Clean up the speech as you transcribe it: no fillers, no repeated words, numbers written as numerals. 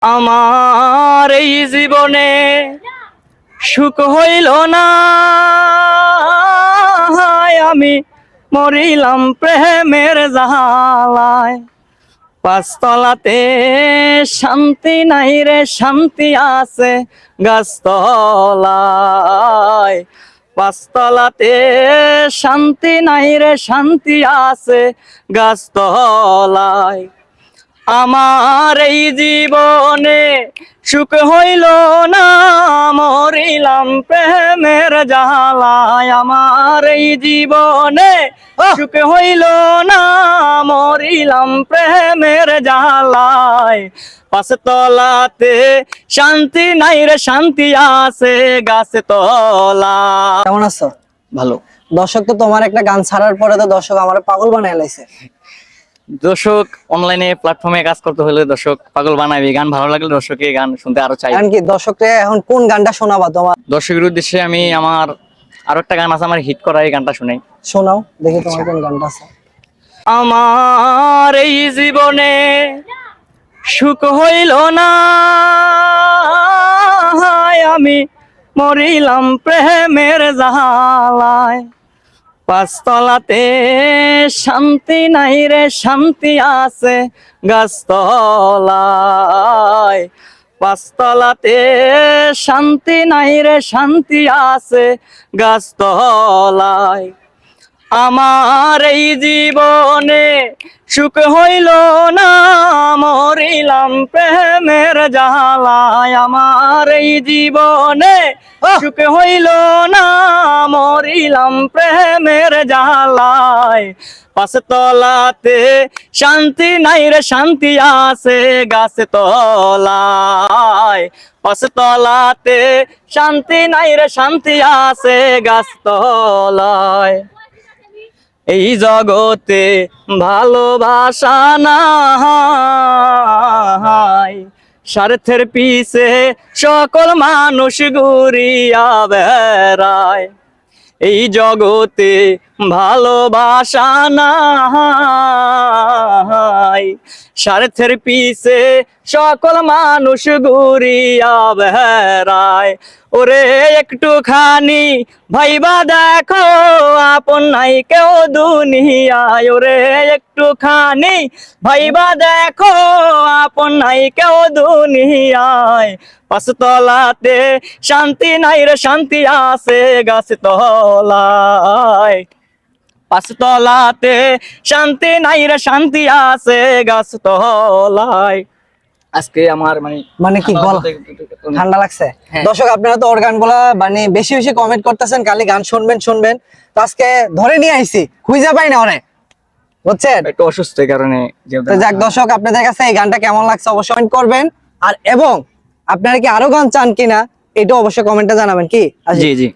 আমার এই জীবনে সুখ হইল না, আমি মরিলাম প্রেমের জালায়। পাঁচতলাতে শান্তি নাই রে, শান্তি আছে গাছতলায়। পাঁচতলাতে শান্তি নাই রে, শান্তি আছে গাছতলায়। আমার এই জীবনে সুখ হইল না, মরিলাম প্রেমের জালায়। আমার এই জীবনে সুখ হইল না, মরিলাম প্রেমের জালায়। পাঁচতলাতে শান্তি নাই রে, শান্তি আছে গাছতলায়। কেমন আছো? ভালো। দর্শক তো তোমার একটা গান ছাড়ার পরে তো দর্শক আমার পাগল বানায় লাইছে। দর্শক অনলাইনে প্ল্যাটফর্মে কাজ করতে হলে দর্শক পাগল বানাবে। গান ভালো লাগলে দর্শকে গান শুনতে আরো চাই। এখন কি দর্শককে এখন কোন গানটা শোনাবা তোমার? দর্শকের উদ্দেশ্যে আমি আমার আরো একটা গান আছে, আমার হিট করা, এই গানটা শুনাই। শোনাও দেখি তোমার কোন গানটা আছে। আমার এই জীবনে সুখ হইল না, আমি মরিলাম প্রেমের জালায়। পাঁচতলাতে শান্তি নাই রে, শান্তি আছে গাছতলায়। পাঁচতলাতে শান্তি নাই রে, শান্তি আছে গাছতলায়। আমার এই জীবনে সুখ হইল না, মরিলাম প্রেমের জালায়। আমার এই জীবনে সুখ হইল না, মরিলাম প্রেমের জালায়। পাঁচতলাতে শান্তি নাই রে, শান্তি আছে গাছতলায়। পাঁচতলাতে শান্তি নাই রে, শান্তি আছে গাছতলায়। এই জগতে ভালোবাসা নাই, স্বার্থের পিছে সকল মানুষ ঘুরিয়া বেড়ায়। এই জগতে ভালোবাসা নাই, স্বার্থের পিছে সকল মানুষ ঘুরিয়া বেড়ায়। ওরে একটুখানি ভাইবা দেখো, আপন নাই কেউ দুনিয়ায়। ওরে একটুখানি ভাইবা দেখো, আপন নাই কেউ দুনিয়ায়। পাঁচতলাতে শান্তি নাই রে, শান্তি আছে গাছতলায়। পাঁচতলাতে শান্তি নাই রে, শান্তি আছে গাছতলায়। আজকে আমার মানে কি গলা ঠান্ডা লাগছে? দর্শক আপনারা তো ওর গানগুলা মানে বেশি বেশি কমেন্ট করতেছেন, খালি গান শুনবেন শুনবেন। তো আজকে ধরে নিয়ে আইছি, খুঁজে পাই না ওরে, বুঝছেন? একটু অসুস্থ এই কারণে। তো যাক দর্শক, আপনাদের কাছে এই গানটা কেমন লাগছে অবশ্যই কমেন্ট করবেন। আর এবং আপনারা কি আরো গান চান কিনা এটা অবশ্যই কমেন্টে জানাবেন। কি জি জি।